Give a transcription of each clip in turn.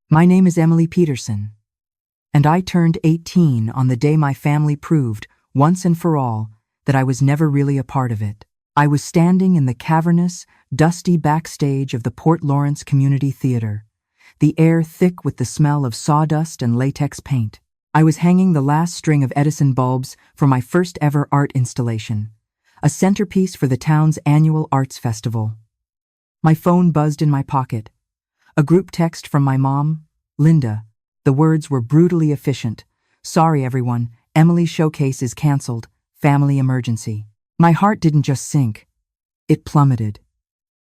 My name is Emily Peterson, and I turned 18 on the day my family proved, once and for all, that I was never really a part of it. I was standing in the cavernous, dusty backstage of the Port Lawrence Community Theater, the air thick with the smell of sawdust and latex paint. I was hanging the last string of Edison bulbs for my first ever art installation, a centerpiece for the town's annual arts festival. My phone buzzed in my pocket. A group text from my mom, Linda. The words were brutally efficient. "Sorry everyone, Emily's showcase is canceled. Family emergency." My heart didn't just sink. It plummeted.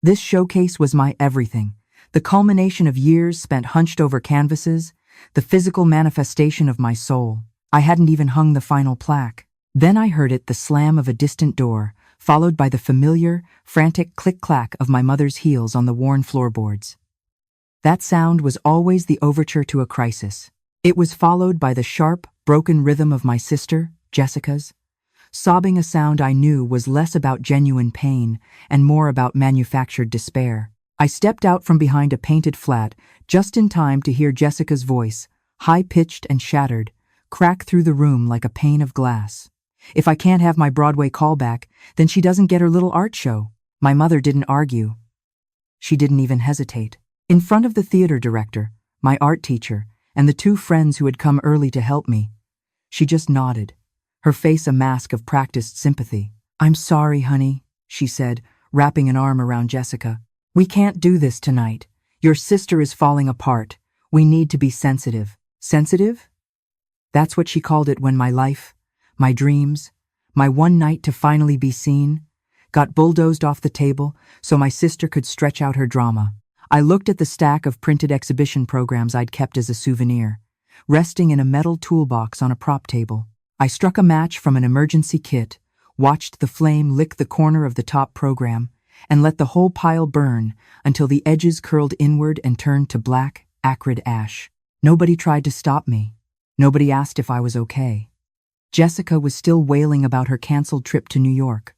This showcase was my everything, the culmination of years spent hunched over canvases, the physical manifestation of my soul. I hadn't even hung the final plaque. Then I heard the slam of a distant door, followed by the familiar, frantic click-clack of my mother's heels on the worn floorboards. That sound was always the overture to a crisis. It was followed by the sharp, broken rhythm of my sister, Jessica's, sobbing, a sound I knew was less about genuine pain and more about manufactured despair. I stepped out from behind a painted flat just in time to hear Jessica's voice, high-pitched and shattered, crack through the room like a pane of glass. "If I can't have my Broadway callback, then she doesn't get her little art show." My mother didn't argue. She didn't even hesitate. In front of the theater director, my art teacher, and the two friends who had come early to help me, she just nodded, her face a mask of practiced sympathy. "I'm sorry, honey," she said, wrapping an arm around Jessica. "We can't do this tonight. Your sister is falling apart. We need to be sensitive." Sensitive? That's what she called it when my life, my dreams, my one night to finally be seen, got bulldozed off the table so my sister could stretch out her drama. I looked at the stack of printed exhibition programs I'd kept as a souvenir, resting in a metal toolbox on a prop table. I struck a match from an emergency kit, watched the flame lick the corner of the top program, and let the whole pile burn until the edges curled inward and turned to black, acrid ash. Nobody tried to stop me. Nobody asked if I was okay. Jessica was still wailing about her canceled trip to New York.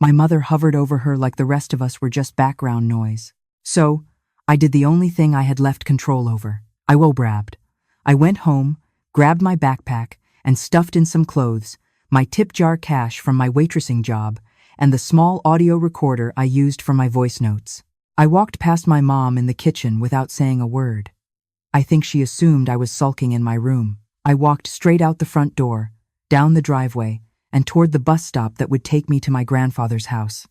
My mother hovered over her like the rest of us were just background noise. So, I did the only thing I had left control over. I wobrabbed. I went home, grabbed my backpack, and stuffed in some clothes, my tip jar cash from my waitressing job, and the small audio recorder I used for my voice notes. I walked past my mom in the kitchen without saying a word. I think she assumed I was sulking in my room. I walked straight out the front door, down the driveway, and toward the bus stop that would take me to my grandfather's house.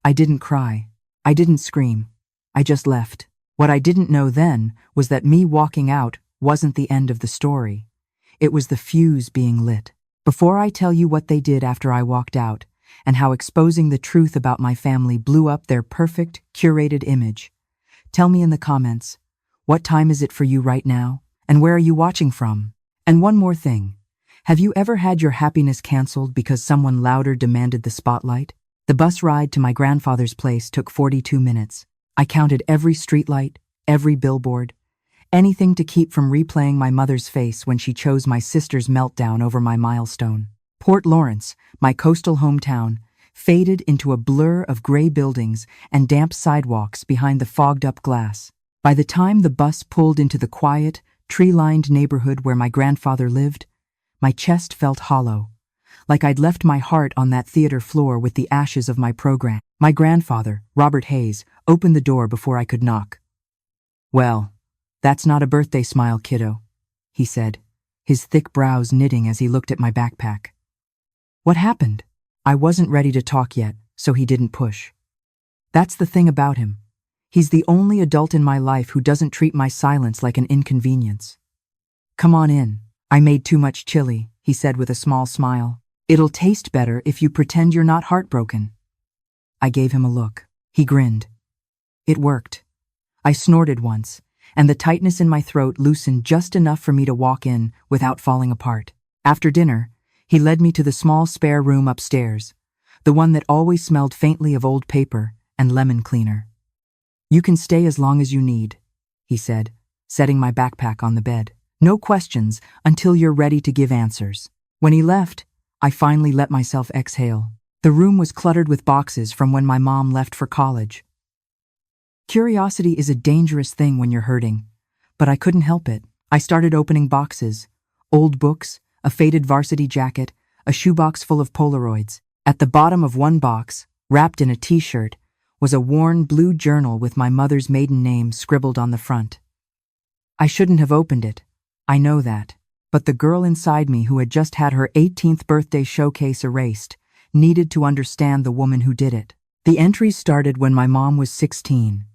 I didn't cry. I didn't scream. I just left. What I didn't know then was that me walking out wasn't the end of the story. It was the fuse being lit. Before I tell you what they did after I walked out, and how exposing the truth about my family blew up their perfect, curated image, tell me in the comments, what time is it for you right now? And where are you watching from? And one more thing. Have you ever had your happiness canceled because someone louder demanded the spotlight? The bus ride to my grandfather's place took 42 minutes. I counted every streetlight, every billboard, anything to keep from replaying my mother's face when she chose my sister's meltdown over my milestone. Port Lawrence, my coastal hometown, faded into a blur of gray buildings and damp sidewalks behind the fogged-up glass. By the time the bus pulled into the quiet, tree-lined neighborhood where my grandfather lived, my chest felt hollow, like I'd left my heart on that theater floor with the ashes of my program. My grandfather, Robert Hayes, opened the door before I could knock. "Well, that's not a birthday smile, kiddo," he said, his thick brows knitting as he looked at my backpack. What happened? I wasn't ready to talk yet, so he didn't push. That's the thing about him. He's the only adult in my life who doesn't treat my silence like an inconvenience. "Come on in. I made too much chili," he said with a small smile. "It'll taste better if you pretend you're not heartbroken." I gave him a look. He grinned. It worked. I snorted once, and the tightness in my throat loosened just enough for me to walk in without falling apart. After dinner, he led me to the small spare room upstairs, the one that always smelled faintly of old paper and lemon cleaner. "You can stay as long as you need," he said, setting my backpack on the bed. "No questions until you're ready to give answers." When he left, I finally let myself exhale. The room was cluttered with boxes from when my mom left for college. Curiosity is a dangerous thing when you're hurting, But I couldn't help it. I started opening boxes. Old books, a faded varsity jacket, a shoebox full of Polaroids. At the bottom of one box, wrapped in a t-shirt, was a worn blue journal with my mother's maiden name scribbled on the front. I shouldn't have opened it. I know that. But the girl inside me who had just had her 18th birthday showcase erased needed to understand the woman who did it. The entries started when my mom was 16.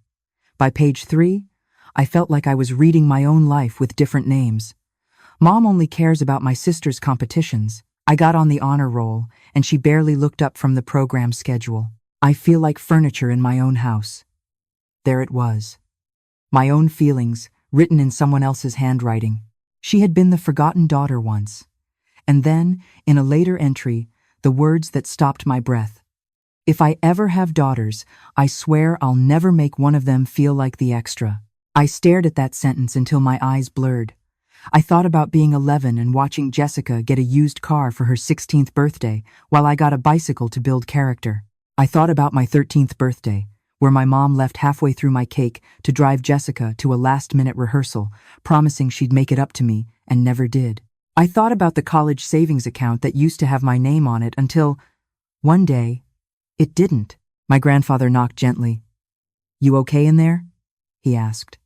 By page 3, I felt like I was reading my own life with different names. Mom only cares about my sister's competitions. I got on the honor roll, and she barely looked up from the program schedule. I feel like furniture in my own house. There it was. My own feelings, written in someone else's handwriting. She had been the forgotten daughter once. And then, in a later entry, the words that stopped my breath. If I ever have daughters, I swear I'll never make one of them feel like the extra. I stared at that sentence until my eyes blurred. I thought about being 11 and watching Jessica get a used car for her 16th birthday while I got a bicycle to build character. I thought about my 13th birthday, where my mom left halfway through my cake to drive Jessica to a last-minute rehearsal, promising she'd make it up to me, and never did. I thought about the college savings account that used to have my name on it until, one day, it didn't. My grandfather knocked gently. "You okay in there?" he asked.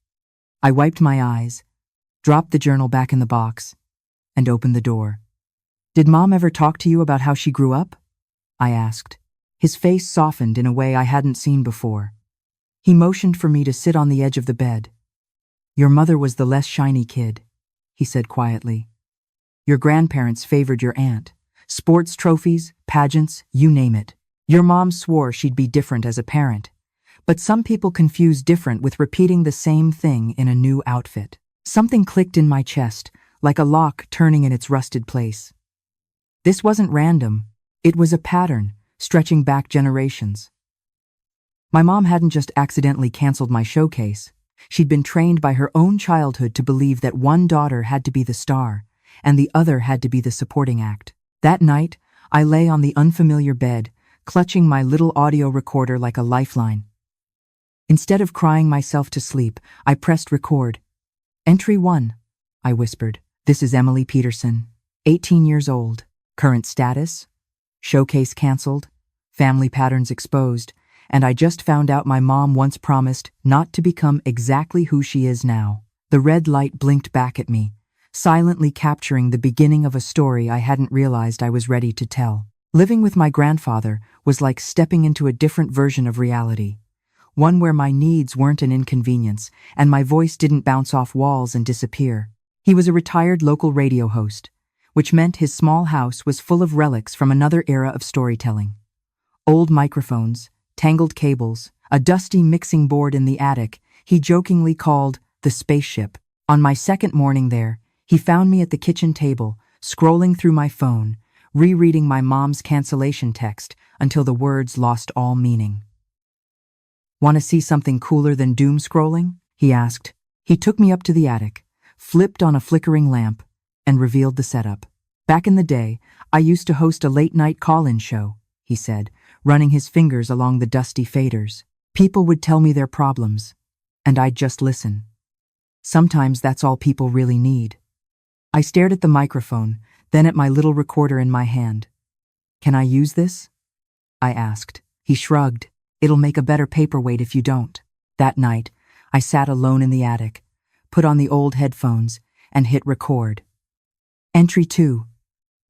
I wiped my eyes, dropped the journal back in the box, and opened the door. "Did Mom ever talk to you about how she grew up?" I asked. His face softened in a way I hadn't seen before. He motioned for me to sit on the edge of the bed. "Your mother was the less shiny kid," he said quietly. "Your grandparents favored your aunt. Sports trophies, pageants, you name it. Your mom swore she'd be different as a parent. But some people confuse different with repeating the same thing in a new outfit." Something clicked in my chest, like a lock turning in its rusted place. This wasn't random. It was a pattern, stretching back generations. My mom hadn't just accidentally canceled my showcase. She'd been trained by her own childhood to believe that one daughter had to be the star, and the other had to be the supporting act. That night, I lay on the unfamiliar bed, clutching my little audio recorder like a lifeline. Instead of crying myself to sleep, I pressed record. "Entry 1, I whispered. "This is Emily Peterson, 18 years old. Current status? Showcase canceled, family patterns exposed, and I just found out my mom once promised not to become exactly who she is now." The red light blinked back at me, silently capturing the beginning of a story I hadn't realized I was ready to tell. Living with my grandfather was like stepping into a different version of reality. One where my needs weren't an inconvenience, and my voice didn't bounce off walls and disappear. He was a retired local radio host, which meant his small house was full of relics from another era of storytelling. Old microphones, tangled cables, a dusty mixing board in the attic he jokingly called the spaceship. On my second morning there, he found me at the kitchen table, scrolling through my phone, rereading my mom's cancellation text until the words lost all meaning. "Want to see something cooler than doom scrolling?" he asked. He took me up to the attic, flipped on a flickering lamp, and revealed the setup. "Back in the day, I used to host a late-night call-in show," he said, running his fingers along the dusty faders. "People would tell me their problems, and I'd just listen. Sometimes that's all people really need." I stared at the microphone, then at my little recorder in my hand. "Can I use this?" I asked. He shrugged. "It'll make a better paperweight if you don't." That night, I sat alone in the attic, put on the old headphones, and hit record. "Entry 2,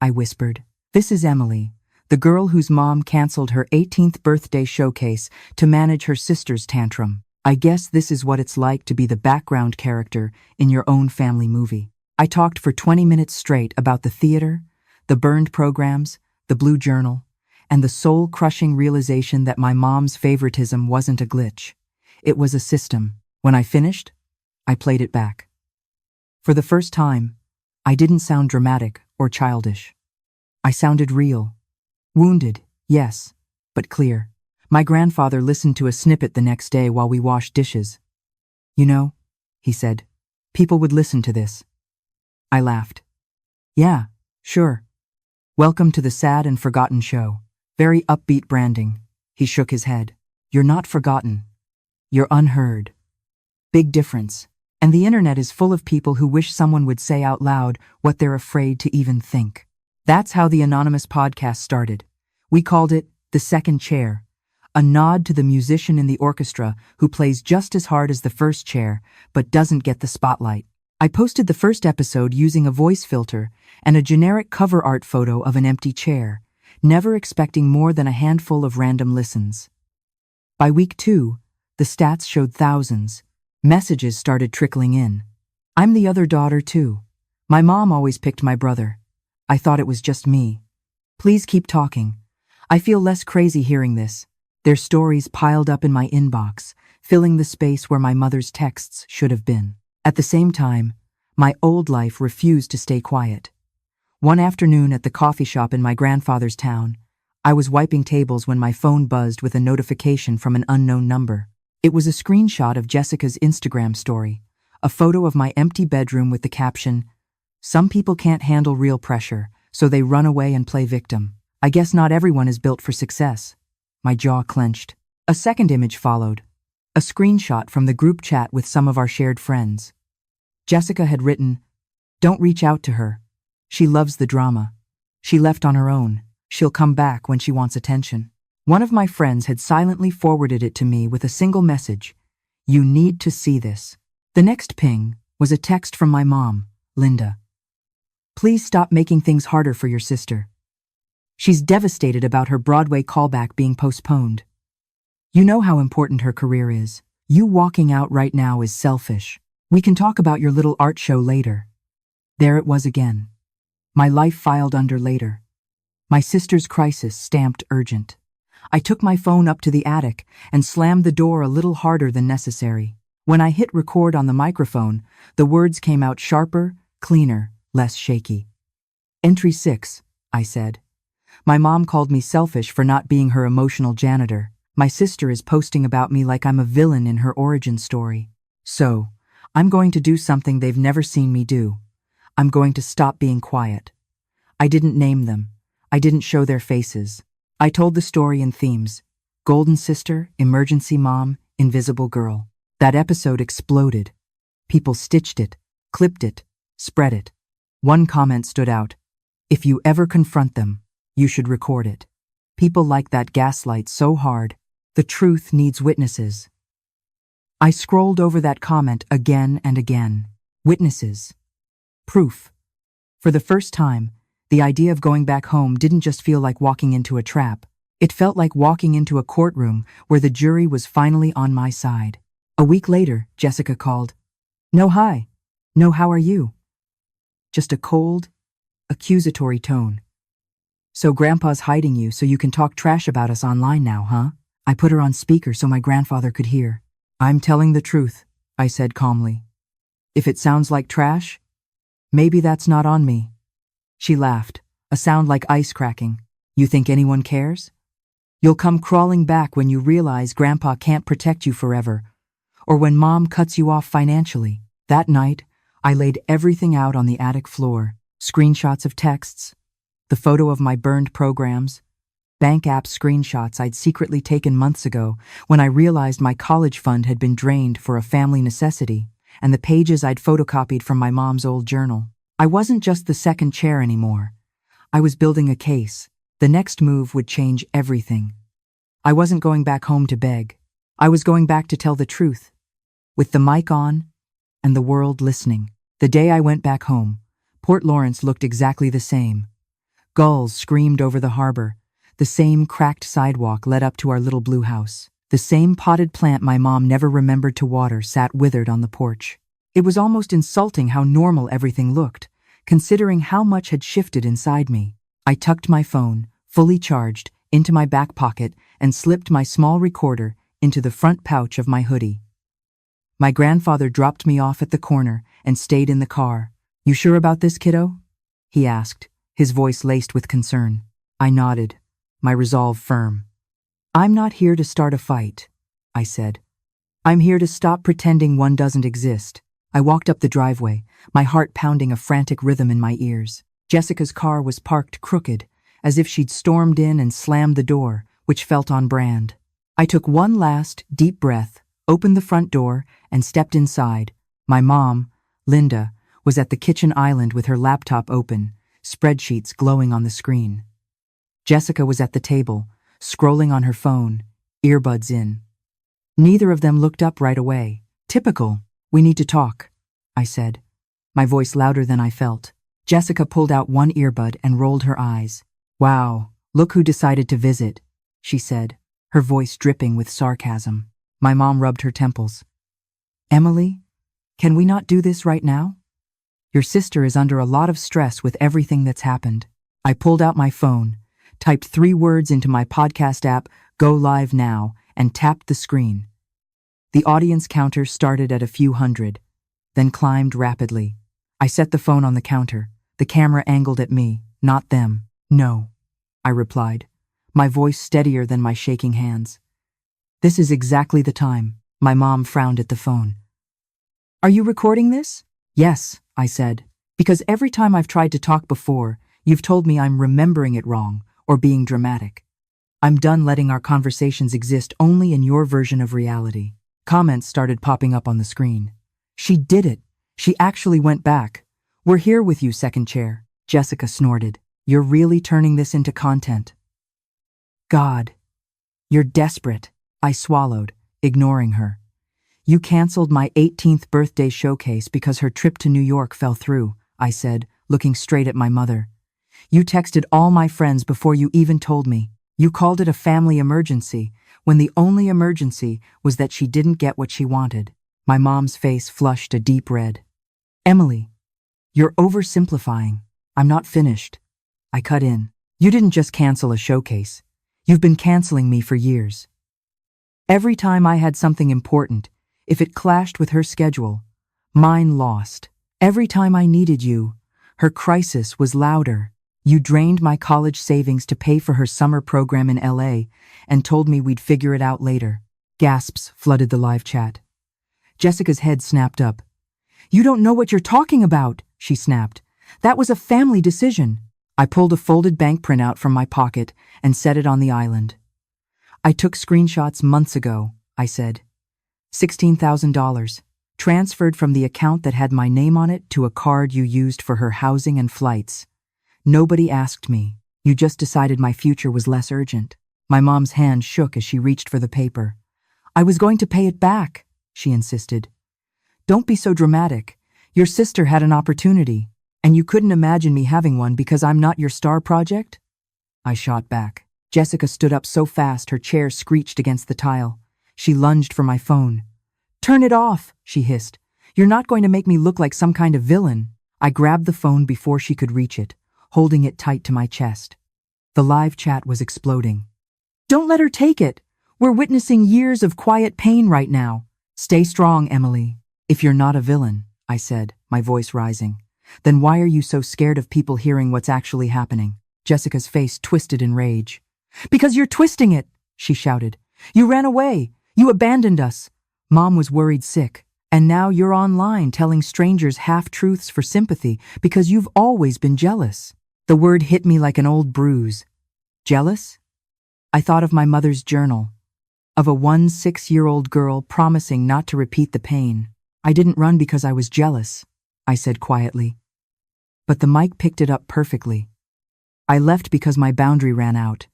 I whispered. "This is Emily, the girl whose mom canceled her 18th birthday showcase to manage her sister's tantrum. I guess this is what it's like to be the background character in your own family movie." I talked for 20 minutes straight about the theater, the burned programs, the blue journal, and the soul-crushing realization that my mom's favoritism wasn't a glitch. It was a system. When I finished, I played it back. For the first time, I didn't sound dramatic or childish. I sounded real. Wounded, yes, but clear. My grandfather listened to a snippet the next day while we washed dishes. "You know," he said, "people would listen to this." I laughed. "Yeah, sure. Welcome to the sad and forgotten show. Very upbeat branding." He shook his head. "You're not forgotten. You're unheard. Big difference." And the internet is full of people who wish someone would say out loud what they're afraid to even think. That's how the anonymous podcast started. We called it The Second Chair, a nod to the musician in the orchestra who plays just as hard as the first chair but doesn't get the spotlight. I posted the first episode using a voice filter and a generic cover art photo of an empty chair, never expecting more than a handful of random listens. By week 2, the stats showed thousands. Messages started trickling in. I'm the other daughter too. My mom always picked my brother. I thought it was just me. Please keep talking. I feel less crazy hearing this. Their stories piled up in my inbox, filling the space where my mother's texts should have been. At the same time, my old life refused to stay quiet. One afternoon at the coffee shop in my grandfather's town, I was wiping tables when my phone buzzed with a notification from an unknown number. It was a screenshot of Jessica's Instagram story, a photo of my empty bedroom with the caption, "Some people can't handle real pressure, so they run away and play victim. I guess not everyone is built for success." My jaw clenched. A second image followed, a screenshot from the group chat with some of our shared friends. Jessica had written, "Don't reach out to her. She loves the drama. She left on her own. She'll come back when she wants attention." One of my friends had silently forwarded it to me with a single message, "You need to see this." The next ping was a text from my mom, Linda. "Please stop making things harder for your sister. She's devastated about her Broadway callback being postponed. You know how important her career is. You walking out right now is selfish. We can talk about your little art show later." There it was again. My life filed under later. My sister's crisis stamped urgent. I took my phone up to the attic and slammed the door a little harder than necessary. When I hit record on the microphone, the words came out sharper, cleaner, less shaky. "Entry 6, I said. My mom called me selfish for not being her emotional janitor. My sister is posting about me like I'm a villain in her origin story. So, I'm going to do something they've never seen me do. I'm going to stop being quiet." I didn't name them. I didn't show their faces. I told the story in themes: Golden Sister, Emergency Mom, Invisible Girl. That episode exploded. People stitched it, clipped it, spread it. One comment stood out: "If you ever confront them, you should record it." People like that gaslight so hard. The truth needs witnesses. I scrolled over that comment again and again. Witnesses. Proof. For the first time, the idea of going back home didn't just feel like walking into a trap. It felt like walking into a courtroom where the jury was finally on my side. A week later, Jessica called. "No, hi. No, how are you?" Just a cold, accusatory tone. "So Grandpa's hiding you so you can talk trash about us online now, huh?" I put her on speaker so my grandfather could hear. "I'm telling the truth," I said calmly. "If it sounds like trash, maybe that's not on me." She laughed, a sound like ice cracking. "You think anyone cares? You'll come crawling back when you realize Grandpa can't protect you forever, or when Mom cuts you off financially." That night, I laid everything out on the attic floor: screenshots of texts, the photo of my burned programs, bank app screenshots I'd secretly taken months ago when I realized my college fund had been drained for a family necessity, and the pages I'd photocopied from my mom's old journal. I wasn't just the second chair anymore. I was building a case. The next move would change everything. I wasn't going back home to beg. I was going back to tell the truth, with the mic on and the world listening. The day I went back home, Port Lawrence looked exactly the same. Gulls screamed over the harbor. The same cracked sidewalk led up to our little blue house. The same potted plant my mom never remembered to water sat withered on the porch. It was almost insulting how normal everything looked, considering how much had shifted inside me. I tucked my phone, fully charged, into my back pocket and slipped my small recorder into the front pouch of my hoodie. My grandfather dropped me off at the corner and stayed in the car. "You sure about this, kiddo?" he asked, his voice laced with concern. I nodded, my resolve firm. "I'm not here to start a fight," I said. "I'm here to stop pretending one doesn't exist." I walked up the driveway, my heart pounding a frantic rhythm in my ears. Jessica's car was parked crooked, as if she'd stormed in and slammed the door, which felt on brand. I took one last, deep breath, opened the front door, and stepped inside, My mom, Linda, was at the kitchen island with her laptop open, spreadsheets glowing on the screen. Jessica was at the table, scrolling on her phone, earbuds in. Neither of them looked up right away. Typical. We need to talk, I said, my voice louder than I felt. Jessica pulled out one earbud and rolled her eyes. Wow, look who decided to visit, she said, her voice dripping with sarcasm. My mom rubbed her temples. Emily, can we not do this right now? Your sister is under a lot of stress with everything that's happened. I pulled out my phone, typed 3 words into my podcast app, Go Live Now, and tapped the screen. The audience counter started at a few hundred, then climbed rapidly. I set the phone on the counter, the camera angled at me, not them. No, I replied, my voice steadier than my shaking hands. This is exactly the time. My mom frowned at the phone. Are you recording this? Yes, I said, because every time I've tried to talk before, you've told me I'm remembering it wrong or being dramatic. I'm done letting our conversations exist only in your version of reality. Comments started popping up on the screen. She did it. She actually went back. We're here with you, second chair. Jessica snorted. You're really turning this into content. God, you're desperate. I swallowed, ignoring her. You canceled my 18th birthday showcase because her trip to New York fell through, I said, looking straight at my mother. You texted all my friends before you even told me. You called it a family emergency, when the only emergency was that she didn't get what she wanted. My mom's face flushed a deep red. Emily, you're oversimplifying. I'm not finished. I cut in. You didn't just cancel a showcase. You've been canceling me for years. Every time I had something important, if it clashed with her schedule, mine lost. Every time I needed you, her crisis was louder. You drained my college savings to pay for her summer program in LA and told me we'd figure it out later. Gasps flooded the live chat. Jessica's head snapped up. You don't know what you're talking about, she snapped. That was a family decision. I pulled a folded bank printout from my pocket and set it on the island. I took screenshots months ago, I said. $16,000, transferred from the account that had my name on it to a card you used for her housing and flights. Nobody asked me. You just decided my future was less urgent. My mom's hand shook as she reached for the paper. I was going to pay it back, she insisted. Don't be so dramatic. Your sister had an opportunity, and you couldn't imagine me having one because I'm not your star project? I shot back. Jessica stood up so fast her chair screeched against the tile. She lunged for my phone. Turn it off, she hissed. You're not going to make me look like some kind of villain. I grabbed the phone before she could reach it, holding it tight to my chest. The live chat was exploding. Don't let her take it. We're witnessing years of quiet pain right now. Stay strong, Emily. If you're not a villain, I said, my voice rising, then why are you so scared of people hearing what's actually happening? Jessica's face twisted in rage. Because you're twisting it, she shouted. You ran away. You abandoned us. Mom was worried sick. And now you're online telling strangers half-truths for sympathy because you've always been jealous. The word hit me like an old bruise. Jealous? I thought of my mother's journal, of a 6-year-old girl promising not to repeat the pain. I didn't run because I was jealous, I said quietly. But the mic picked it up perfectly. I left because my boundary ran out.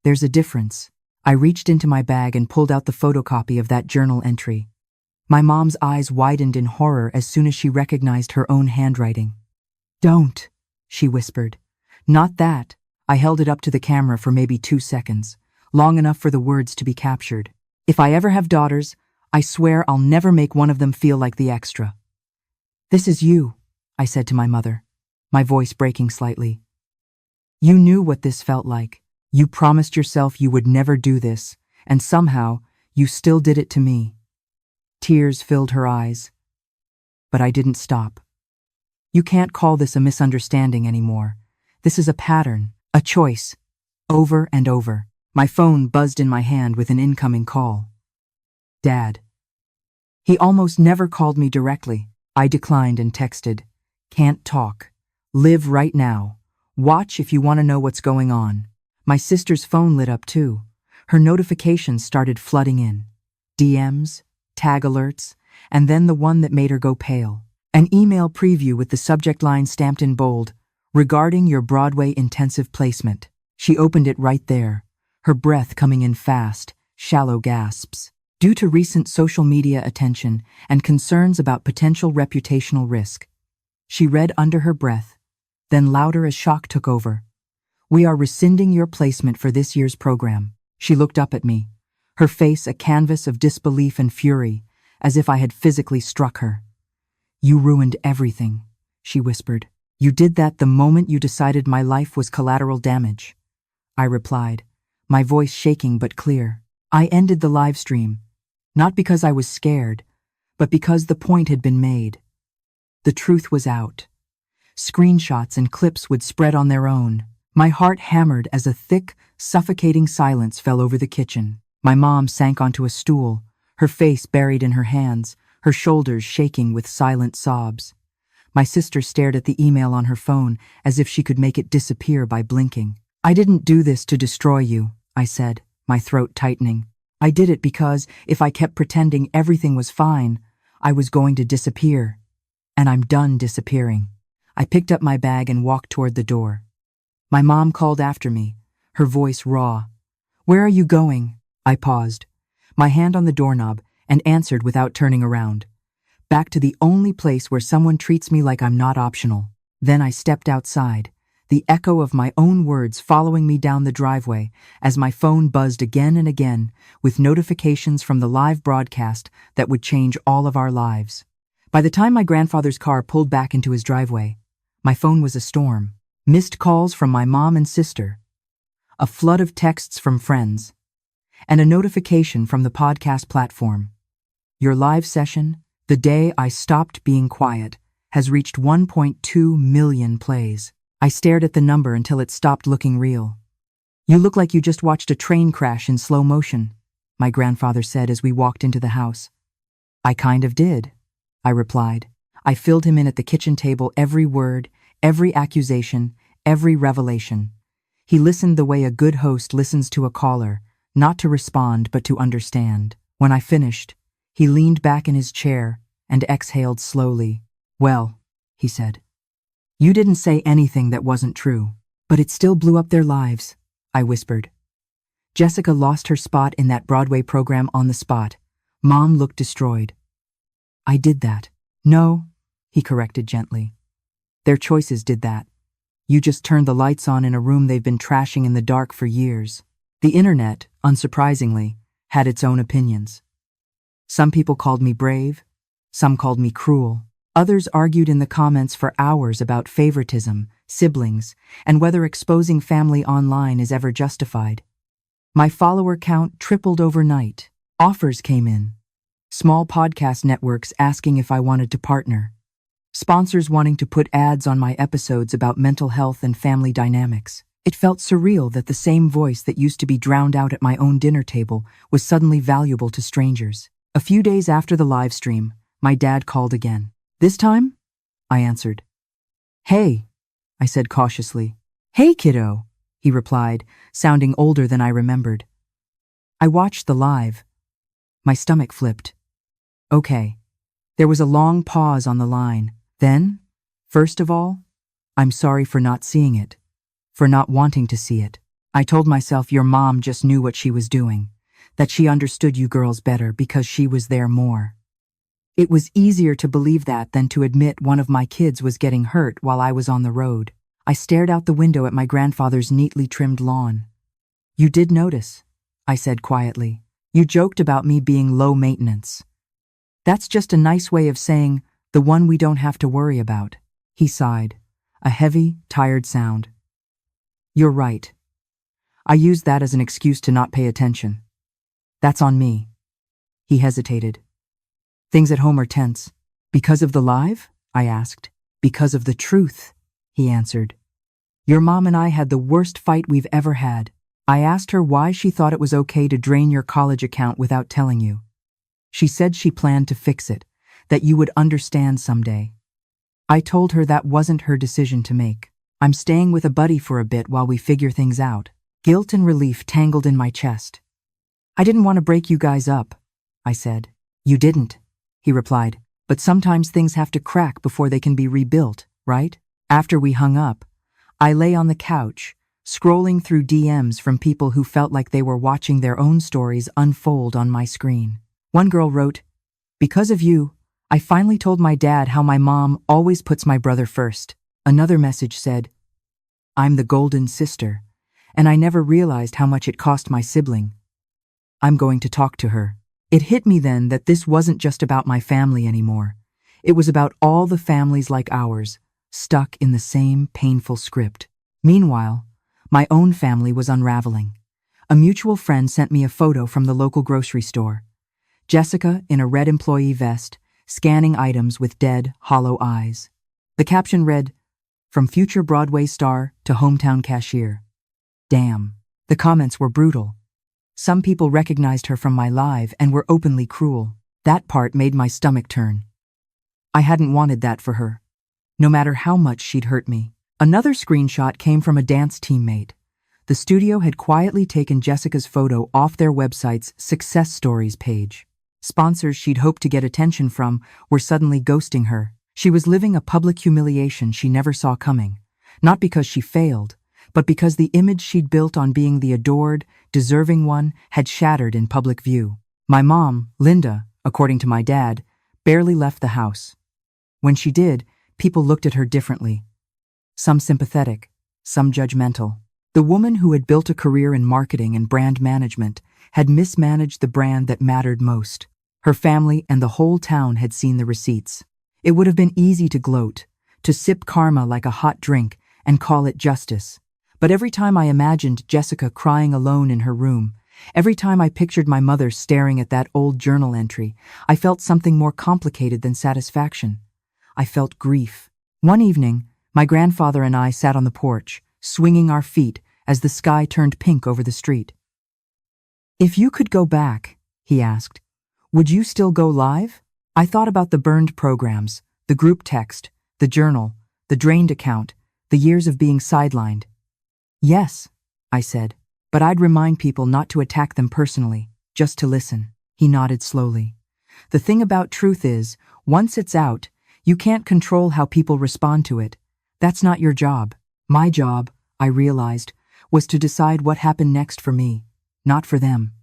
There's a difference. I reached into my bag and pulled out the photocopy of that journal entry. My mom's eyes widened in horror as soon as she recognized her own handwriting. Don't, she whispered. Not that. I held it up to the camera for maybe 2 seconds, long enough for the words to be captured. If I ever have daughters, I swear I'll never make one of them feel like the extra. This is you, I said to my mother, my voice breaking slightly. You knew what this felt like. You promised yourself you would never do this, and somehow you still did it to me. Tears filled her eyes. But I didn't stop. You can't call this a misunderstanding anymore. This is a pattern, a choice. Over and over. My phone buzzed in my hand with an incoming call. Dad. He almost never called me directly. I declined and texted, Can't talk. Live right now. Watch if you want to know what's going on. My sister's phone lit up too. Her notifications started flooding in. DMs, tag alerts, and then the one that made her go pale. An email preview with the subject line stamped in bold, "Regarding your Broadway intensive placement." She opened it right there, her breath coming in fast, shallow gasps. Due to recent social media attention and concerns about potential reputational risk. She read under her breath, then louder as shock took over. "We are rescinding your placement for this year's program." She looked up at me, her face a canvas of disbelief and fury, as if I had physically struck her. "You ruined everything," she whispered. "You did that the moment you decided my life was collateral damage," I replied, my voice shaking but clear. I ended the live stream, not because I was scared, but because the point had been made. The truth was out. Screenshots and clips would spread on their own. My heart hammered as a thick, suffocating silence fell over the kitchen. My mom sank onto a stool, her face buried in her hands, her shoulders shaking with silent sobs. My sister stared at the email on her phone as if she could make it disappear by blinking. "I didn't do this to destroy you," I said, my throat tightening. "I did it because if I kept pretending everything was fine, I was going to disappear. And I'm done disappearing." I picked up my bag and walked toward the door. My mom called after me, her voice raw. "Where are you going?" I paused, my hand on the doorknob, and answered without turning around. "Back to the only place where someone treats me like I'm not optional." Then I stepped outside, the echo of my own words following me down the driveway as my phone buzzed again and again with notifications from the live broadcast that would change all of our lives. By the time my grandfather's car pulled back into his driveway, my phone was a storm. Missed calls from my mom and sister, a flood of texts from friends, and a notification from the podcast platform. "Your live session, the day I stopped being quiet, has reached 1.2 million plays." I stared at the number until it stopped looking real. "You look like you just watched a train crash in slow motion," my grandfather said as we walked into the house. "I kind of did," I replied. I filled him in at the kitchen table, every word, every accusation, every revelation. He listened the way a good host listens to a caller, not to respond but to understand. When I finished, he leaned back in his chair and exhaled slowly. "Well," he said, "you didn't say anything that wasn't true, but it still blew up their lives," I whispered. "Jessica lost her spot in that Broadway program on the spot. Mom looked destroyed." "I did that." "No," he corrected gently. "Their choices did that. You just turned the lights on in a room they've been trashing in the dark for years." The internet, unsurprisingly, had its own opinions. Some people called me brave, some called me cruel. Others argued in the comments for hours about favoritism, siblings, and whether exposing family online is ever justified. My follower count tripled overnight. Offers came in. Small podcast networks asking if I wanted to partner. Sponsors wanting to put ads on my episodes about mental health and family dynamics. It felt surreal that the same voice that used to be drowned out at my own dinner table was suddenly valuable to strangers. A few days after the live stream, my dad called again. "This time?" I answered. "Hey," I said cautiously. "Hey, kiddo," he replied, sounding older than I remembered. I watched the live. My stomach flipped. "Okay." There was a long pause on the line. Then, first of all, "I'm sorry for not seeing it, for not wanting to see it." I told myself your mom just knew what she was doing, that she understood you girls better because she was there more. It was easier to believe that than to admit one of my kids was getting hurt while I was on the road. I stared out the window at my grandfather's neatly trimmed lawn. "You did notice," I said quietly. "You joked about me being low maintenance. That's just a nice way of saying the one we don't have to worry about." He sighed, a heavy, tired sound. "You're right. I used that as an excuse to not pay attention. That's on me." He hesitated. "Things at home are tense." "Because of the live?" I asked. "Because of the truth," he answered. "Your mom and I had the worst fight we've ever had. I asked her why she thought it was okay to drain your college account without telling you. She said she planned to fix it, that you would understand someday. I told her that wasn't her decision to make. I'm staying with a buddy for a bit while we figure things out." Guilt and relief tangled in my chest. "I didn't want to break you guys up," I said. "You didn't," he replied. But sometimes things have to crack before they can be rebuilt, right? After we hung up, I lay on the couch, scrolling through DMs from people who felt like they were watching their own stories unfold on my screen. One girl wrote, "Because of you, I finally told my dad how my mom always puts my brother first." Another message said, "I'm the golden sister, and I never realized how much it cost my sibling. I'm going to talk to her." It hit me then that this wasn't just about my family anymore. It was about all the families like ours, stuck in the same painful script. Meanwhile, my own family was unraveling. A mutual friend sent me a photo from the local grocery store. Jessica in a red employee vest, scanning items with dead, hollow eyes. The caption read, "From future Broadway star to hometown cashier." Damn. The comments were brutal. Some people recognized her from my live and were openly cruel. That part made my stomach turn. I hadn't wanted that for her, no matter how much she'd hurt me. Another screenshot came from a dance teammate. The studio had quietly taken Jessica's photo off their website's Success Stories page. Sponsors she'd hoped to get attention from were suddenly ghosting her. She was living a public humiliation she never saw coming, not because she failed, but because the image she'd built on being the adored, deserving one had shattered in public view. My mom, Linda, according to my dad, barely left the house. When she did, people looked at her differently. Some sympathetic, some judgmental. The woman who had built a career in marketing and brand management had mismanaged the brand that mattered most. Her family and the whole town had seen the receipts. It would have been easy to gloat, to sip karma like a hot drink and call it justice. But every time I imagined Jessica crying alone in her room, every time I pictured my mother staring at that old journal entry, I felt something more complicated than satisfaction. I felt grief. One evening, my grandfather and I sat on the porch, swinging our feet as the sky turned pink over the street. "If you could go back," he asked, "would you still go live?" I thought about the burned programs, the group text, the journal, the drained account, the years of being sidelined. "Yes," I said, "but I'd remind people not to attack them personally, just to listen." He nodded slowly. "The thing about truth is, once it's out, you can't control how people respond to it. That's not your job. My job, I realized, was to decide what happened next for me, not for them."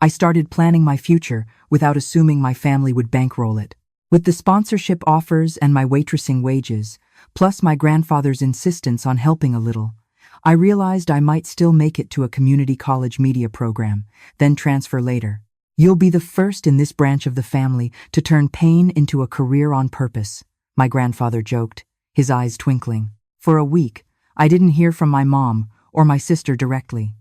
I started planning my future without assuming my family would bankroll it. With the sponsorship offers and my waitressing wages, plus my grandfather's insistence on helping a little, I realized I might still make it to a community college media program, then transfer later. "You'll be the first in this branch of the family to turn pain into a career on purpose," my grandfather joked, his eyes twinkling. For a week, I didn't hear from my mom or my sister directly.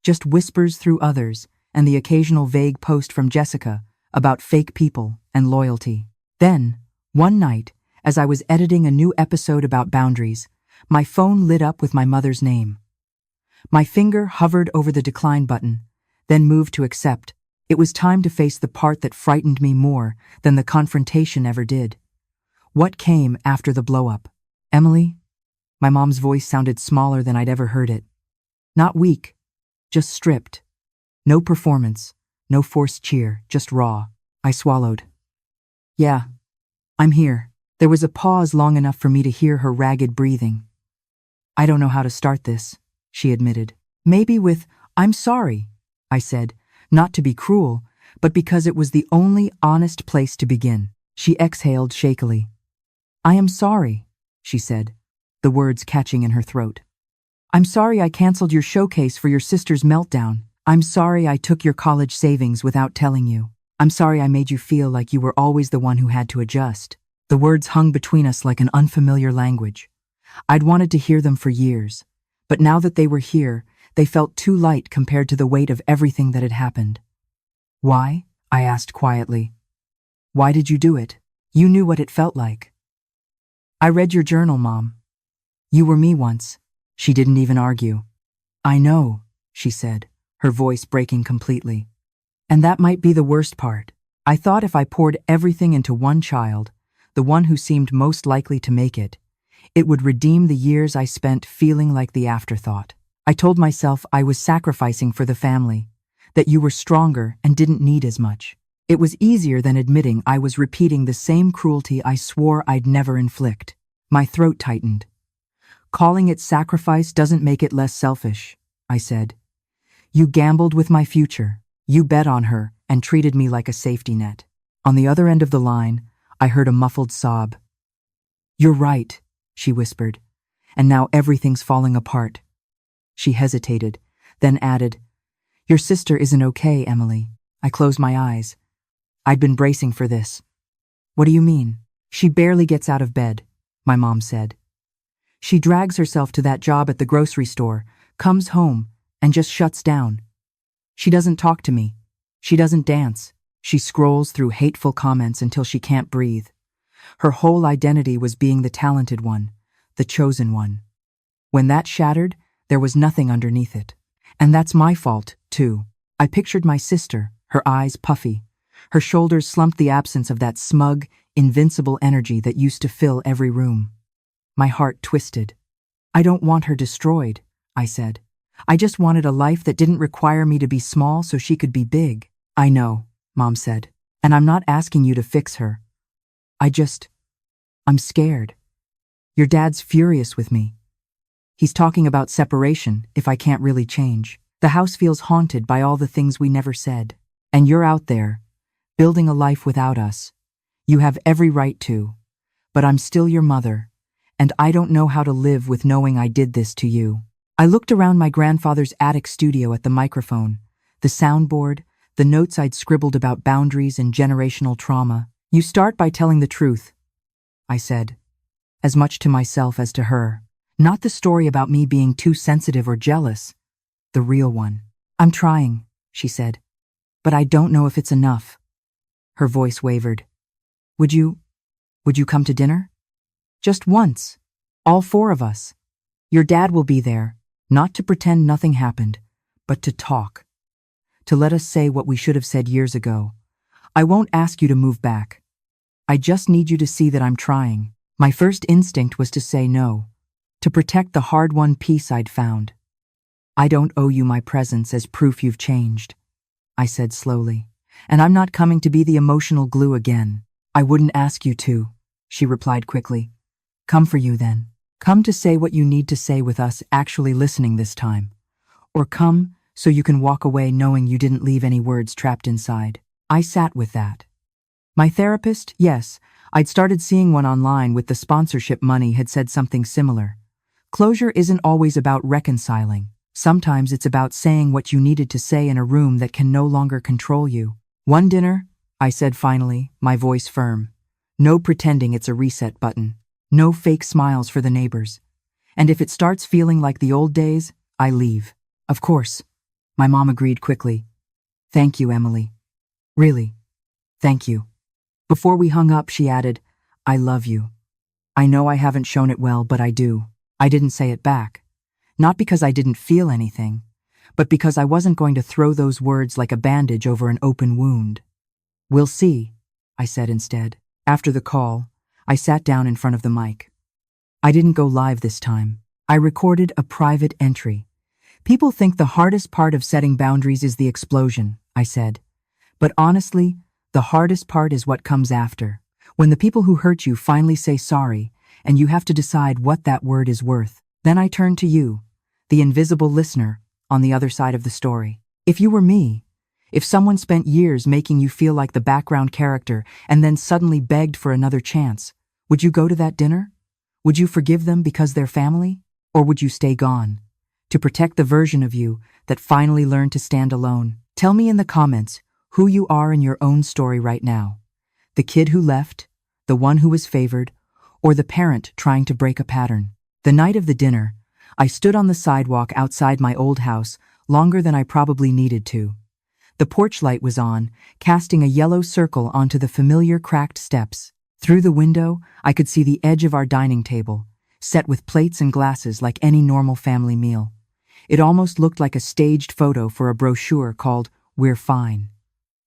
Just whispers through others and the occasional vague post from Jessica about fake people and loyalty. Then, one night, as I was editing a new episode about boundaries, my phone lit up with my mother's name. My finger hovered over the decline button, then moved to accept. It was time to face the part that frightened me more than the confrontation ever did. What came after the blow-up? "Emily?" My mom's voice sounded smaller than I'd ever heard it. Not weak, just stripped. No performance, no forced cheer, just raw. I swallowed. "Yeah, I'm here." There was a pause long enough for me to hear her ragged breathing. "I don't know how to start this," she admitted. "Maybe with, 'I'm sorry,'" I said, not to be cruel, but because it was the only honest place to begin. She exhaled shakily. "I am sorry," she said, the words catching in her throat. "I'm sorry I canceled your showcase for your sister's meltdown. I'm sorry I took your college savings without telling you. I'm sorry I made you feel like you were always the one who had to adjust." The words hung between us like an unfamiliar language. I'd wanted to hear them for years, but now that they were here, they felt too light compared to the weight of everything that had happened. "Why?" I asked quietly. "Why did you do it? You knew what it felt like." "I read your journal, Mom. You were me once." She didn't even argue. "I know," she said, her voice breaking completely. "And that might be the worst part. I thought if I poured everything into one child, the one who seemed most likely to make it would redeem the years I spent feeling like the afterthought. I told myself I was sacrificing for the family, that you were stronger and didn't need as much. It was easier than admitting I was repeating the same cruelty I swore I'd never inflict. My throat tightened. Calling it sacrifice doesn't make it less selfish, I said. You gambled with my future. You bet on her and treated me like a safety net. On the other end of the line, I heard a muffled sob. You're right, she whispered, and now everything's falling apart. She hesitated, then added, Your sister isn't okay, Emily. I closed my eyes. I'd been bracing for this. What do you mean? She barely gets out of bed, my mom said. She drags herself to that job at the grocery store, comes home, and just shuts down. She doesn't talk to me. She doesn't dance. She scrolls through hateful comments until she can't breathe. Her whole identity was being the talented one, the chosen one. When that shattered, there was nothing underneath it. And that's my fault, too. I pictured my sister, her eyes puffy. Her shoulders slumped, the absence of that smug, invincible energy that used to fill every room. My heart twisted. I don't want her destroyed, I said. I just wanted a life that didn't require me to be small so she could be big. I know, Mom said, and I'm not asking you to fix her. I'm scared. Your dad's furious with me. He's talking about separation if I can't really change. The house feels haunted by all the things we never said. And you're out there, building a life without us. You have every right to. But I'm still your mother, and I don't know how to live with knowing I did this to you. I looked around my grandfather's attic studio at the microphone, the soundboard, the notes I'd scribbled about boundaries and generational trauma. You start by telling the truth, I said, as much to myself as to her. Not the story about me being too sensitive or jealous, the real one. I'm trying, she said, but I don't know if it's enough. Her voice wavered. Would you come to dinner? Just once. All four of us. Your dad will be there, not to pretend nothing happened, but to talk. To let us say what we should have said years ago. I won't ask you to move back. I just need you to see that I'm trying. My first instinct was to say no, to protect the hard-won peace I'd found. I don't owe you my presence as proof you've changed, I said slowly, and I'm not coming to be the emotional glue again. I wouldn't ask you to, she replied quickly. Come for you then. Come to say what you need to say with us actually listening this time. Or come so you can walk away knowing you didn't leave any words trapped inside. I sat with that. My therapist, yes, I'd started seeing one online with the sponsorship money, had said something similar. Closure isn't always about reconciling. Sometimes it's about saying what you needed to say in a room that can no longer control you. One dinner, I said finally, my voice firm. No pretending it's a reset button. No fake smiles for the neighbors. And if it starts feeling like the old days, I leave. Of course. My mom agreed quickly. Thank you, Emily. Really. Thank you. Before we hung up, she added, I love you. I know I haven't shown it well, but I do. I didn't say it back. Not because I didn't feel anything, but because I wasn't going to throw those words like a bandage over an open wound. We'll see, I said instead. After the call, I sat down in front of the mic. I didn't go live this time. I recorded a private entry. People think the hardest part of setting boundaries is the explosion, I said. But honestly, the hardest part is what comes after. When the people who hurt you finally say sorry, and you have to decide what that word is worth. Then I turned to you, the invisible listener, on the other side of the story. If you were me, if someone spent years making you feel like the background character and then suddenly begged for another chance, would you go to that dinner? Would you forgive them because they're family? Or would you stay gone, to protect the version of you that finally learned to stand alone? Tell me in the comments who you are in your own story right now. The kid who left, the one who was favored, or the parent trying to break a pattern. The night of the dinner, I stood on the sidewalk outside my old house longer than I probably needed to. The porch light was on, casting a yellow circle onto the familiar cracked steps. Through the window, I could see the edge of our dining table, set with plates and glasses like any normal family meal. It almost looked like a staged photo for a brochure called We're Fine.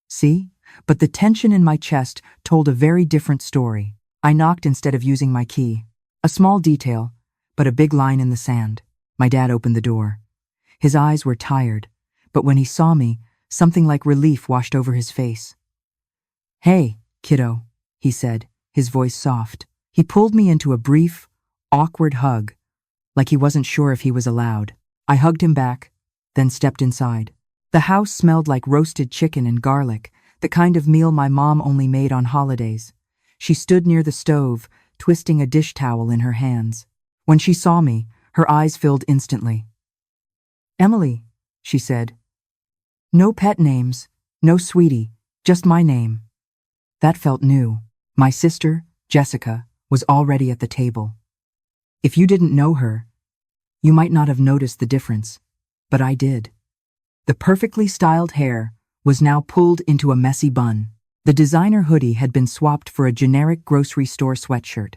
See? But the tension in my chest told a very different story. I knocked instead of using my key. A small detail, but a big line in the sand. My dad opened the door. His eyes were tired, but when he saw me, something like relief washed over his face. Hey, kiddo, he said, his voice soft. He pulled me into a brief, awkward hug, like he wasn't sure if he was allowed. I hugged him back, then stepped inside. The house smelled like roasted chicken and garlic, the kind of meal my mom only made on holidays. She stood near the stove, twisting a dish towel in her hands. When she saw me, her eyes filled instantly. "Emily," she said. "No pet names, no sweetie, just my name." That felt new. My sister, Jessica, was already at the table. If you didn't know her, you might not have noticed the difference, but I did. The perfectly styled hair was now pulled into a messy bun. The designer hoodie had been swapped for a generic grocery store sweatshirt.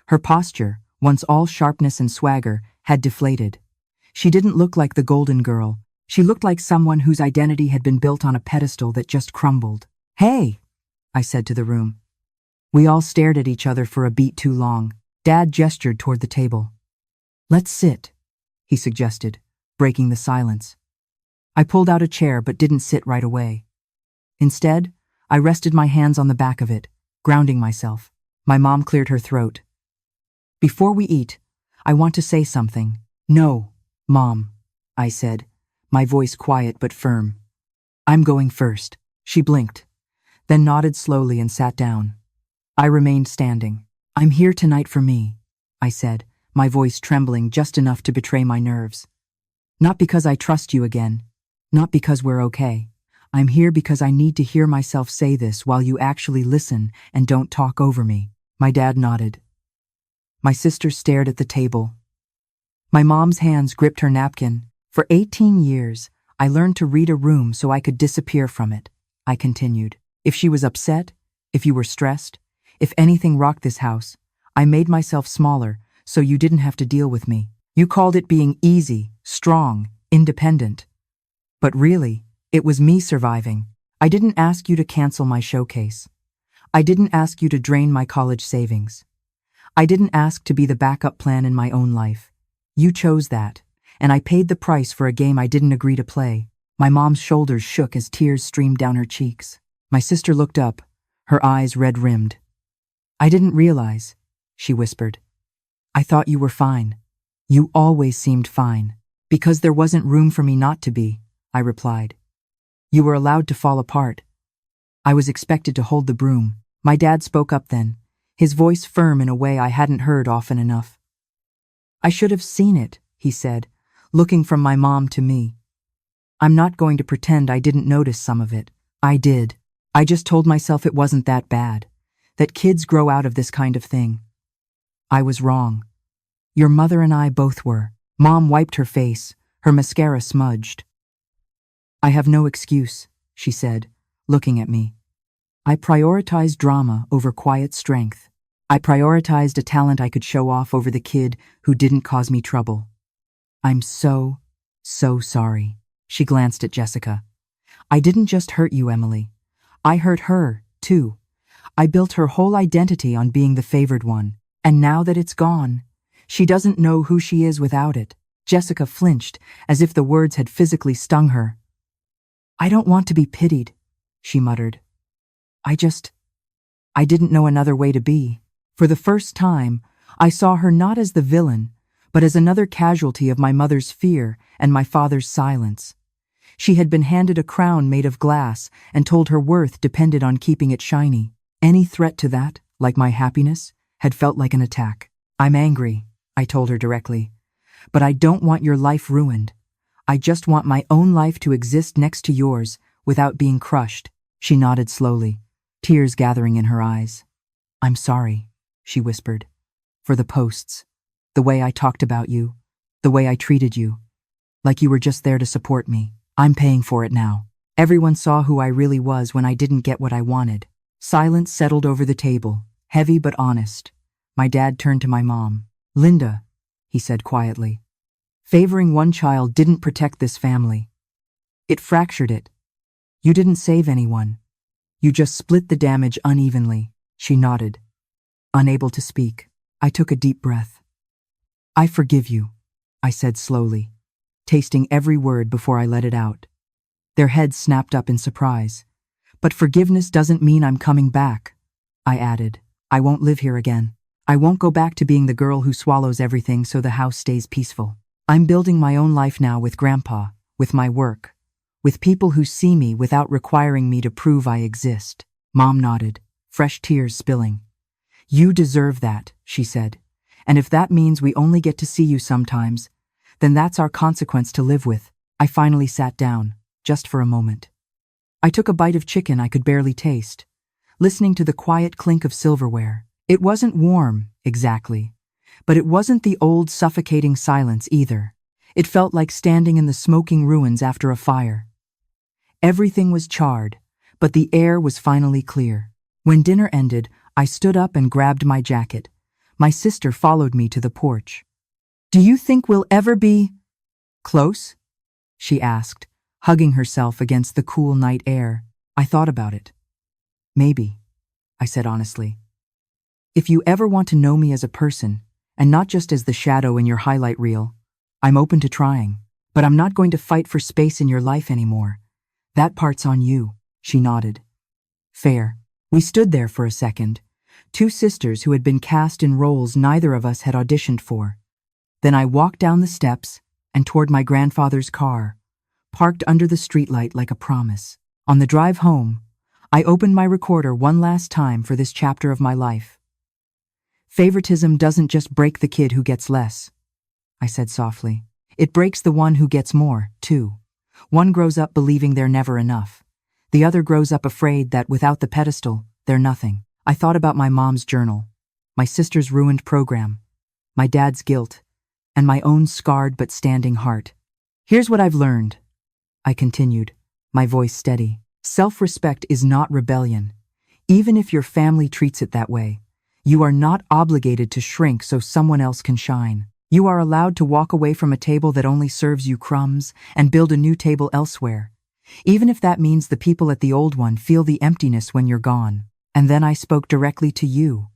Her posture, once all sharpness and swagger, had deflated. She didn't look like the golden girl. She looked like someone whose identity had been built on a pedestal that just crumbled. "Hey," I said to the room. We all stared at each other for a beat too long. Dad gestured toward the table. "Let's sit," he suggested, breaking the silence. I pulled out a chair but didn't sit right away. Instead, I rested my hands on the back of it, grounding myself. My mom cleared her throat. "Before we eat, I want to say something." "No, Mom," I said, my voice quiet but firm. "I'm going first." She blinked, then nodded slowly and sat down. I remained standing. "I'm here tonight for me," I said, my voice trembling just enough to betray my nerves. "Not because I trust you again, not because we're okay. I'm here because I need to hear myself say this while you actually listen and don't talk over me." My dad nodded. My sister stared at the table. My mom's hands gripped her napkin. "For 18 years, I learned to read a room so I could disappear from it," I continued. "If she was upset, if you were stressed, if anything rocked this house, I made myself smaller so you didn't have to deal with me. You called it being easy, strong, independent. But really, it was me surviving. I didn't ask you to cancel my showcase. I didn't ask you to drain my college savings. I didn't ask to be the backup plan in my own life. You chose that, and I paid the price for a game I didn't agree to play." My mom's shoulders shook as tears streamed down her cheeks. My sister looked up, her eyes red-rimmed. "I didn't realize," she whispered. "I thought you were fine. You always seemed fine." "Because there wasn't room for me not to be," I replied. "You were allowed to fall apart. I was expected to hold the broom." My dad spoke up then, his voice firm in a way I hadn't heard often enough. "I should have seen it," he said, looking from my mom to me. "I'm not going to pretend I didn't notice some of it. I did. I just told myself it wasn't that bad, that kids grow out of this kind of thing. I was wrong. Your mother and I both were." Mom wiped her face, her mascara smudged. "I have no excuse," she said, looking at me. "I prioritized drama over quiet strength. I prioritized a talent I could show off over the kid who didn't cause me trouble. I'm so sorry." She glanced at Jessica. "I didn't just hurt you, Emily. I hurt her, too. I built her whole identity on being the favored one. And now that it's gone, she doesn't know who she is without it." Jessica flinched, as if the words had physically stung her. "I don't want to be pitied," she muttered. I didn't know another way to be." For the first time, I saw her not as the villain, but as another casualty of my mother's fear and my father's silence. She had been handed a crown made of glass and told her worth depended on keeping it shiny. Any threat to that, like my happiness, had felt like an attack. "I'm angry," I told her directly, "but I don't want your life ruined. I just want my own life to exist next to yours without being crushed." She nodded slowly, tears gathering in her eyes. "I'm sorry," she whispered, "for the posts, the way I talked about you, the way I treated you, like you were just there to support me. I'm paying for it now. Everyone saw who I really was when I didn't get what I wanted." Silence settled over the table, heavy but honest. My dad turned to my mom. "Linda," he said quietly, "favoring one child didn't protect this family. It fractured it. You didn't save anyone. You just split the damage unevenly." She nodded, unable to speak. I took a deep breath. "I forgive you," I said slowly, tasting every word before I let it out. Their heads snapped up in surprise. But forgiveness doesn't mean I'm coming back, I added. I won't live here again. I won't go back to being the girl who swallows everything so the house stays peaceful. I'm building my own life now with Grandpa, with my work, with people who see me without requiring me to prove I exist. Mom nodded, fresh tears spilling. You deserve that, she said. And if that means we only get to see you sometimes, then that's our consequence to live with. I finally sat down, just for a moment. I took a bite of chicken I could barely taste, listening to the quiet clink of silverware. It wasn't warm, exactly, but it wasn't the old suffocating silence either. It felt like standing in the smoking ruins after a fire. Everything was charred, but the air was finally clear. When dinner ended, I stood up and grabbed my jacket. My sister followed me to the porch. "Do you think we'll ever be close?" she asked, hugging herself against the cool night air. I thought about it. Maybe, I said honestly. If you ever want to know me as a person, and not just as the shadow in your highlight reel, I'm open to trying. But I'm not going to fight for space in your life anymore. That part's on you, she nodded. Fair. We stood there for a second, two sisters who had been cast in roles neither of us had auditioned for. Then I walked down the steps and toward my grandfather's car, parked under the streetlight like a promise. On the drive home, I opened my recorder one last time for this chapter of my life. Favoritism doesn't just break the kid who gets less, I said softly. It breaks the one who gets more, too. One grows up believing they're never enough. The other grows up afraid that without the pedestal, they're nothing. I thought about my mom's journal, my sister's ruined program, my dad's guilt, and my own scarred but standing heart. Here's what I've learned, I continued, my voice steady. Self-respect is not rebellion. Even if your family treats it that way, you are not obligated to shrink so someone else can shine. You are allowed to walk away from a table that only serves you crumbs and build a new table elsewhere, even if that means the people at the old one feel the emptiness when you're gone. And then I spoke directly to you,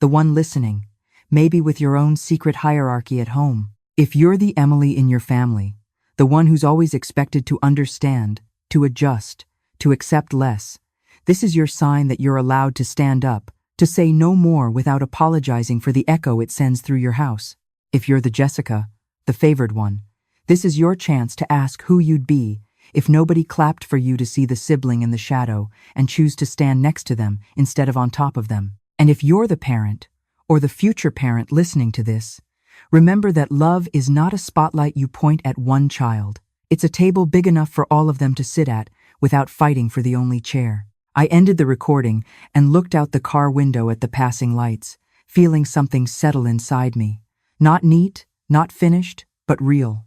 the one listening, maybe with your own secret hierarchy at home. If you're the Emily in your family, the one who's always expected to understand, to adjust, to accept less, this is your sign that you're allowed to stand up, to say no more without apologizing for the echo it sends through your house. If you're the Jessica, the favored one, this is your chance to ask who you'd be if nobody clapped for you to see the sibling in the shadow and choose to stand next to them instead of on top of them. And if you're the parent, or the future parent listening to this, remember that love is not a spotlight you point at one child. It's a table big enough for all of them to sit at without fighting for the only chair. I ended the recording and looked out the car window at the passing lights, feeling something settle inside me. Not neat, not finished, but real.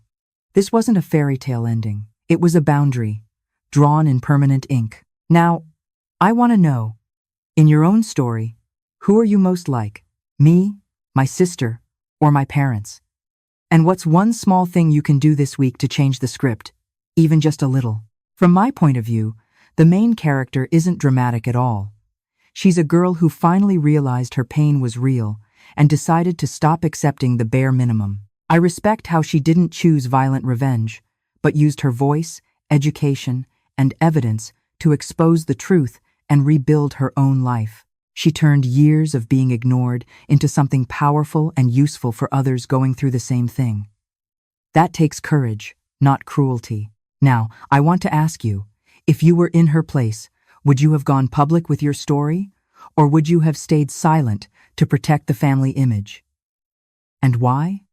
This wasn't a fairy tale ending. It was a boundary, drawn in permanent ink. Now, I want to know, in your own story, who are you most like? Me, my sister, or my parents? And what's one small thing you can do this week to change the script, even just a little? From my point of view, the main character isn't dramatic at all. She's a girl who finally realized her pain was real and decided to stop accepting the bare minimum. I respect how she didn't choose violent revenge, but used her voice, education, and evidence to expose the truth and rebuild her own life. She turned years of being ignored into something powerful and useful for others going through the same thing. That takes courage, not cruelty. Now, I want to ask you, if you were in her place, would you have gone public with your story, or would you have stayed silent to protect the family image? And why?